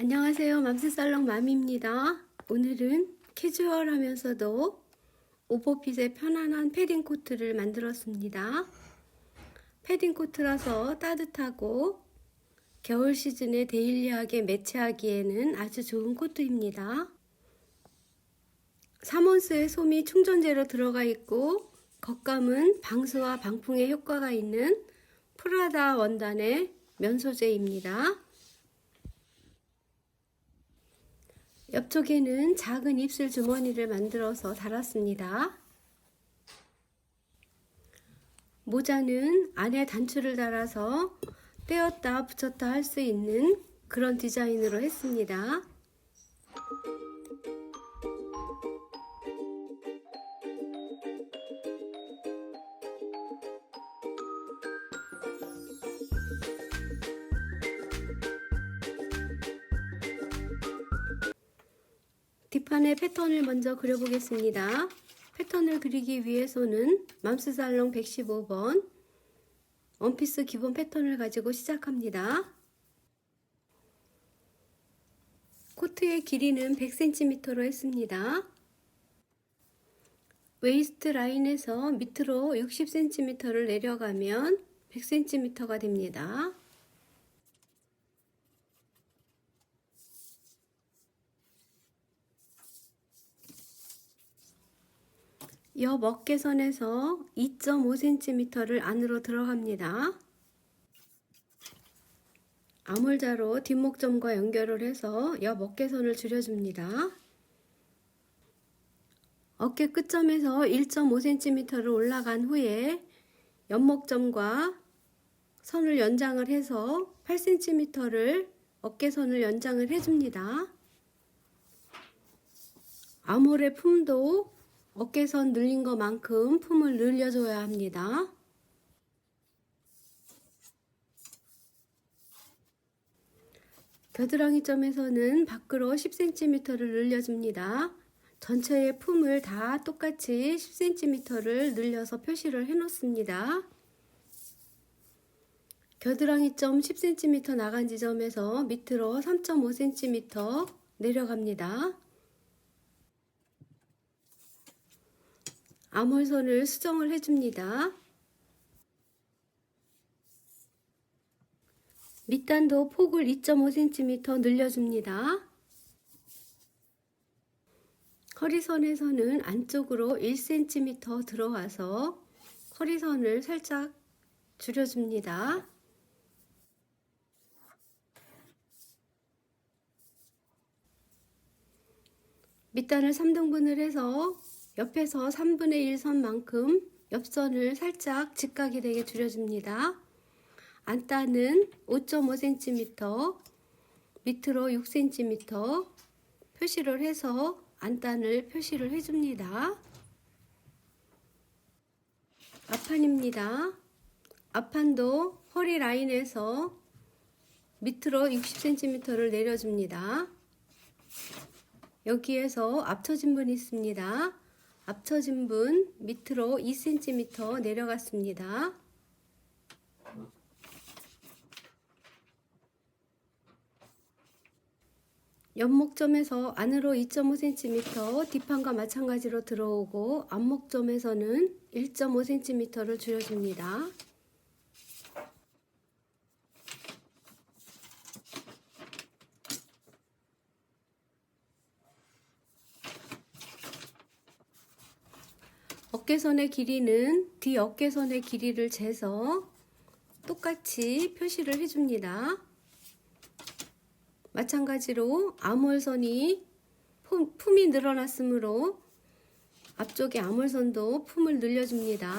안녕하세요. 맘스살롱 맘입니다. 오늘은 캐주얼하면서도 오버핏의 편안한 패딩 코트를 만들었습니다. 패딩 코트라서 따뜻하고 겨울 시즌에 데일리하게 매치하기에는 아주 좋은 코트입니다. 3온스의 솜이 충전재로 들어가 있고 겉감은 방수와 방풍에 효과가 있는 프라다 원단의 면 소재입니다. 옆쪽에는 작은 입술 주머니를 만들어서 달았습니다. 모자는 안에 단추를 달아서 떼었다 붙였다 할 수 있는 그런 디자인으로 했습니다. 뒷판에 패턴을 먼저 그려보겠습니다. 패턴을 그리기 위해서는 맘스살롱 115번 원피스 기본 패턴을 가지고 시작합니다. 코트의 길이는 100cm로 했습니다. 웨이스트 라인에서 밑으로 60cm를 내려가면 100cm가 됩니다. 옆 어깨선에서 2.5cm를 안으로 들어갑니다. 아몰자로 뒷목점과 연결을 해서 옆 어깨선을 줄여줍니다. 어깨 끝점에서 1.5cm를 올라간 후에 옆목점과 선을 연장을 해서 8cm를 어깨선을 연장을 해줍니다. 아몰의 품도 어깨선 늘린 것만큼 품을 늘려줘야 합니다. 겨드랑이 점에서는 밖으로 10cm를 늘려줍니다. 전체의 품을 다 똑같이 10cm를 늘려서 표시를 해 놓습니다. 겨드랑이 점 10cm 나간 지점에서 밑으로 3.5cm 내려갑니다. 아몰선을 수정을 해줍니다. 밑단도 폭을 2.5cm 늘려줍니다. 허리선에서는 안쪽으로 1cm 들어와서 허리선을 살짝 줄여줍니다. 밑단을 3등분을 해서 옆에서 3분의 1 선만큼 옆선을 살짝 직각이 되게 줄여줍니다. 안단은 5.5cm, 밑으로 6cm 표시를 해서 안단을 표시를 해줍니다. 앞판입니다. 앞판도 허리 라인에서 밑으로 60cm를 내려줍니다. 여기에서 앞처진 분 있습니다. 앞처진 분 밑으로 2cm 내려갔습니다. 옆목점에서 안으로 2.5cm 뒷판과 마찬가지로 들어오고 앞목점에서는 1.5cm를 줄여줍니다. 어깨선의 길이는 뒤 어깨선의 길이를 재서 똑같이 표시를 해줍니다. 마찬가지로 아몰선이 품이 늘어났으므로 앞쪽에 아몰선도 품을 늘려줍니다.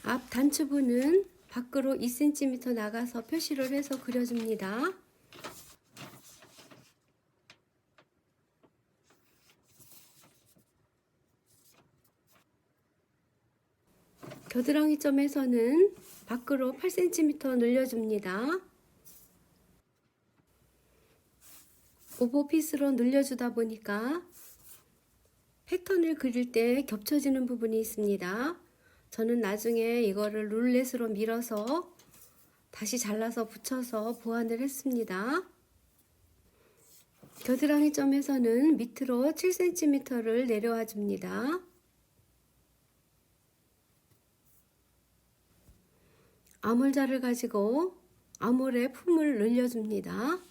앞 단추부는 밖으로 2cm 나가서 표시를 해서 그려줍니다. 겨드랑이 점에서는 밖으로 8cm 늘려줍니다. 오버핏으로 늘려주다 보니까 패턴을 그릴 때 겹쳐지는 부분이 있습니다. 저는 나중에 이거를 룰렛으로 밀어서 다시 잘라서 붙여서 보완을 했습니다. 겨드랑이 점에서는 밑으로 7cm를 내려와 줍니다. 아몰자를 가지고 아몰에 품을 늘려줍니다.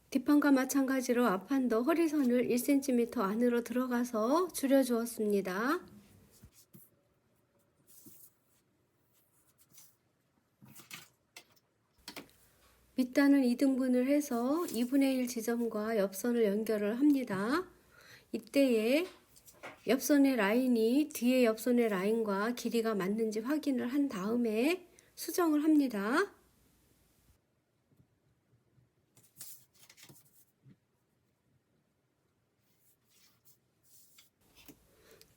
뒷판과 마찬가지로 앞판도 허리선을 1cm 안으로 들어가서 줄여주었습니다. 밑단은 2등분을 해서 2분의 1 지점과 옆선을 연결을 합니다. 이때에 옆선의 라인이 뒤에 옆선의 라인과 길이가 맞는지 확인을 한 다음에 수정을 합니다.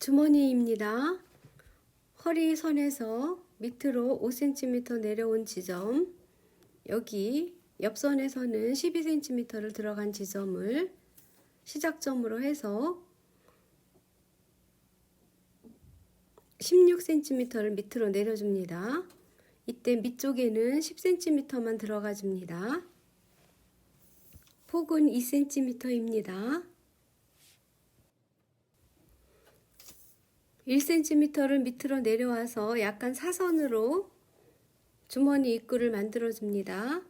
주머니입니다. 허리선에서 밑으로 5cm 내려온 지점, 여기 옆선에서는 12cm를 들어간 지점을 시작점으로 해서 16cm를 밑으로 내려줍니다. 이때 밑쪽에는 10cm만 들어가 줍니다. 폭은 2cm입니다. 1cm를 밑으로 내려와서 약간 사선으로 주머니 입구를 만들어 줍니다.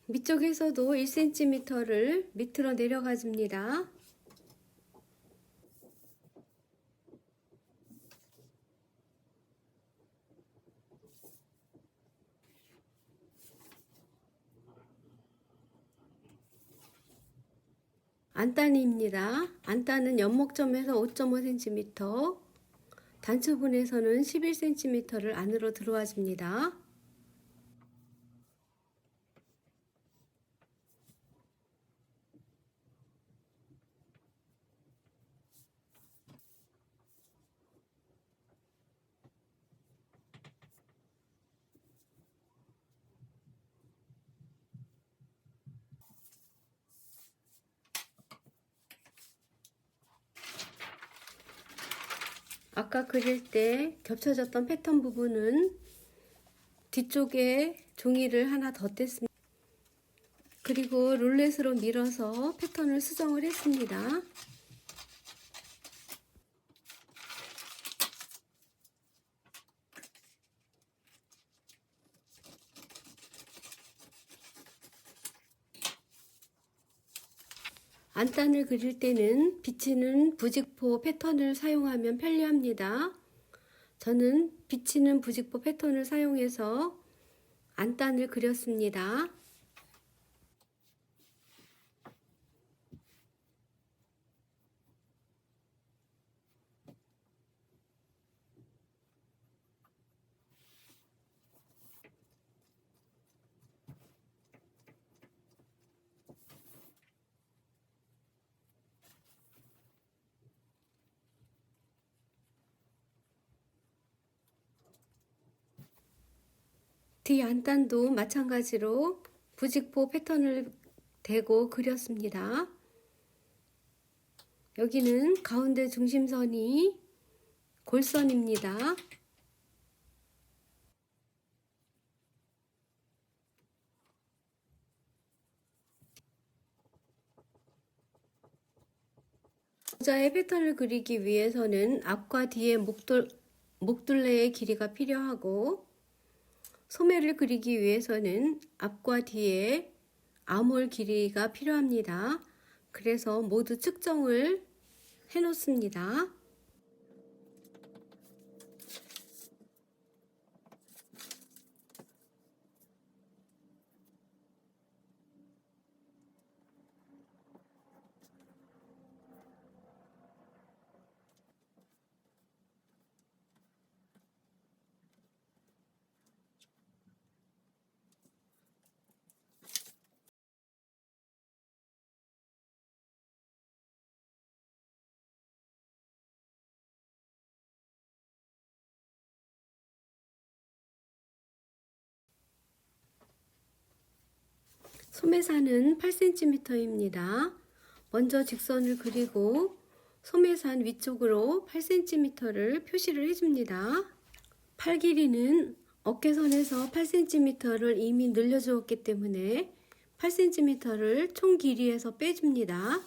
밑쪽에서도 1cm를 밑으로 내려가 줍니다. 안단입니다. 안단은 연목점에서 5.5cm, 단추분에서는 11cm를 안으로 들어와 줍니다. 아까 그릴 때 겹쳐졌던 패턴 부분은 뒤쪽에 종이를 하나 더 뗐습니다. 그리고 룰렛으로 밀어서 패턴을 수정을 했습니다. 안단을 그릴 때는 비치는 부직포 패턴을 사용하면 편리합니다. 저는 비치는 부직포 패턴을 사용해서 안단을 그렸습니다. 뒤 안단도 마찬가지로 부직포 패턴을 대고 그렸습니다. 여기는 가운데 중심선이 골선입니다. 모자의 패턴을 그리기 위해서는 앞과 뒤에 목둘레의 길이가 필요하고, 소매를 그리기 위해서는 앞과 뒤에 아몰 길이가 필요합니다. 그래서 모두 측정을 해 놓습니다. 소매산은 8cm입니다. 먼저 직선을 그리고 소매산 위쪽으로 8cm를 표시를 해줍니다. 팔 길이는 어깨선에서 8cm를 이미 늘려주었기 때문에 8cm를 총 길이에서 빼줍니다.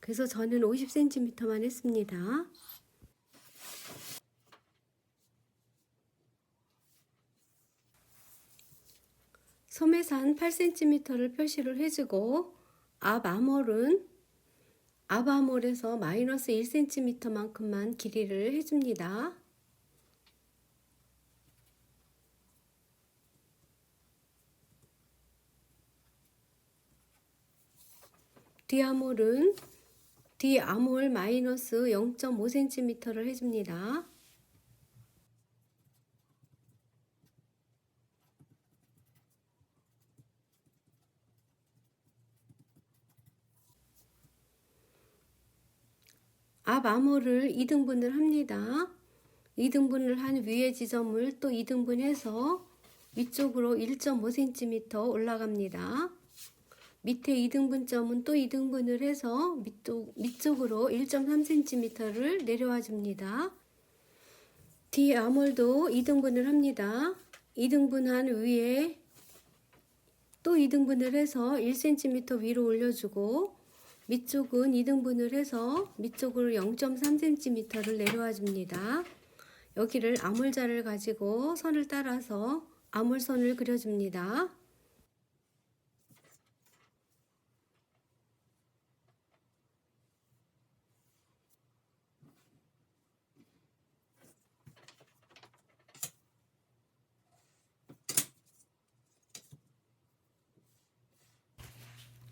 그래서 저는 50cm만 했습니다. 소매산 8cm를 표시를 해주고 앞 아몰에서 마이너스 1cm만큼만 길이를 해줍니다. 뒷아몰 마이너스 0.5cm를 해줍니다. 앞 아몰을 2등분을 합니다. 2등분을 한 위의 지점을 또 2등분해서 위쪽으로 1.5cm 올라갑니다. 밑에 2등분점은 또 2등분을 해서 밑쪽으로 1.3cm를 내려와 줍니다. 뒷아몰도 2등분을 합니다. 2등분한 위에 또 2등분을 해서 1cm 위로 올려주고 밑쪽은 2등분을 해서 밑쪽으로 0.3cm를 내려와 줍니다. 여기를 아몰자를 가지고 선을 따라서 아몰선을 그려줍니다.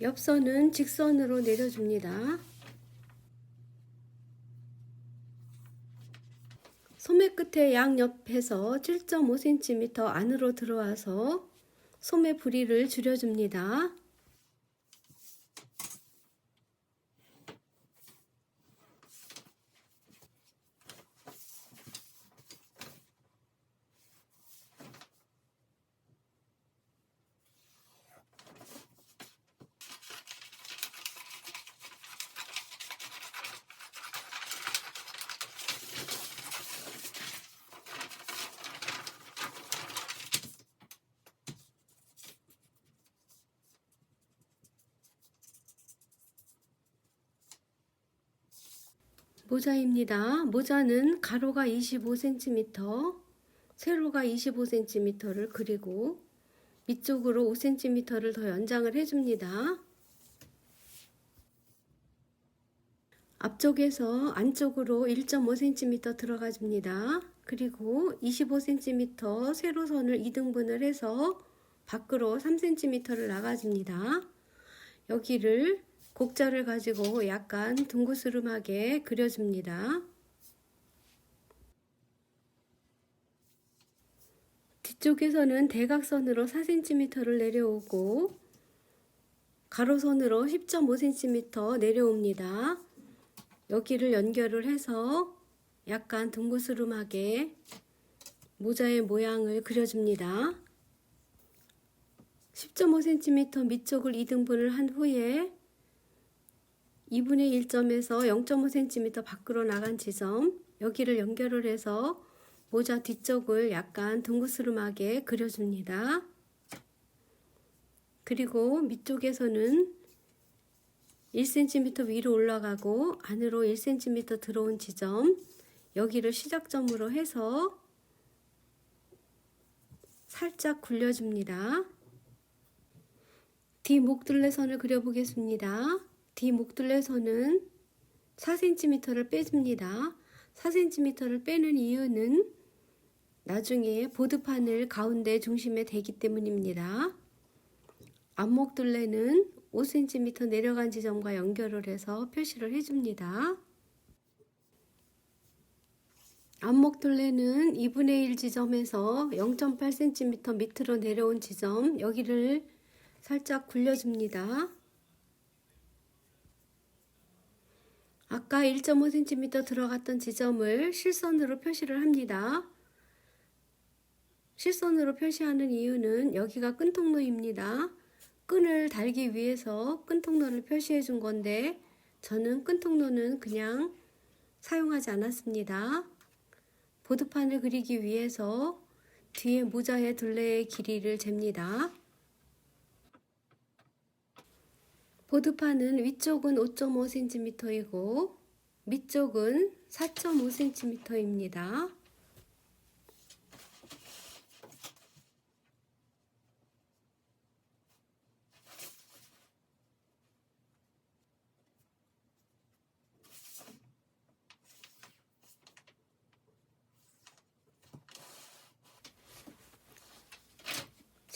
옆선은 직선으로 내려줍니다. 소매 끝에 양옆에서 7.5cm 안으로 들어와서 소매 부리를 줄여줍니다. 모자입니다. 모자는 가로가 25cm, 세로가 25cm를 그리고 밑쪽으로 5cm를 더 연장을 해줍니다. 앞쪽에서 안쪽으로 1.5cm 들어가 줍니다. 그리고 25cm 세로선을 2등분을 해서 밖으로 3cm를 나가줍니다. 여기를 곡자를 가지고 약간 둥그스름하게 그려줍니다. 뒤쪽에서는 대각선으로 4cm를 내려오고 가로선으로 10.5cm 내려옵니다. 여기를 연결을 해서 약간 둥그스름하게 모자의 모양을 그려줍니다. 10.5cm 밑쪽을 2등분을 한 후에 2분의 1점에서 0.5cm 밖으로 나간 지점, 여기를 연결을 해서 모자 뒤쪽을 약간 둥그스름하게 그려줍니다. 그리고 밑쪽에서는 1cm 위로 올라가고 안으로 1cm 들어온 지점, 여기를 시작점으로 해서 살짝 굴려줍니다. 뒷목둘레선을 그려보겠습니다. 뒷목둘레선은 4cm를 빼줍니다. 4cm를 빼는 이유는 나중에 보드판을 가운데 중심에 대기 때문입니다. 앞목둘레는 5cm 내려간 지점과 연결을 해서 표시를 해줍니다. 앞목둘레는 2분의 1 지점에서 0.8cm 밑으로 내려온 지점, 여기를 살짝 굴려줍니다. 아까 1.5cm 들어갔던 지점을 실선으로 표시를 합니다. 실선으로 표시하는 이유는 여기가 끈통로입니다. 끈을 달기 위해서 끈통로를 표시해 준 건데 저는 끈통로는 그냥 사용하지 않았습니다. 보드판을 그리기 위해서 뒤에 모자의 둘레의 길이를 잽니다. 보드판은 위쪽은 5.5cm이고 밑쪽은 4.5cm입니다.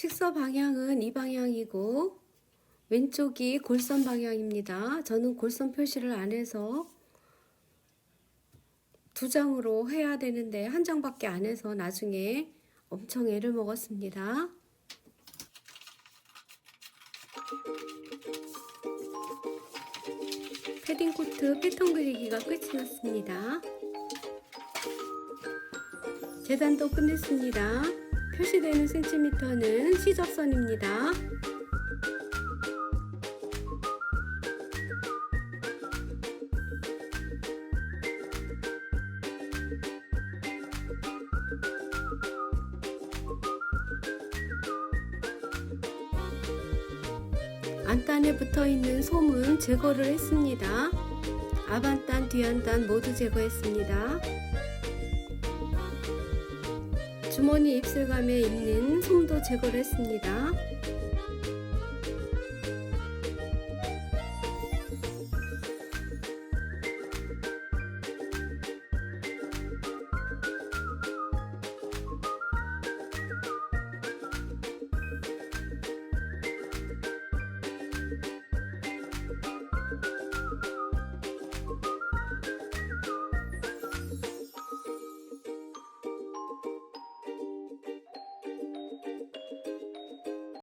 식서 방향은 이 방향이고 왼쪽이 골선 방향입니다. 저는 골선 표시를 안 해서 2장으로 해야 되는데 1장밖에 안 해서 나중에 엄청 애를 먹었습니다. 패딩 코트 패턴 그리기가 끝이 났습니다. 재단도 끝냈습니다. 표시되는 센티미터는 시접선입니다. 안단에 붙어있는 솜은 제거를 했습니다. 앞안단, 뒤안단 모두 제거했습니다. 주머니 입술감에 있는 솜도 제거를 했습니다.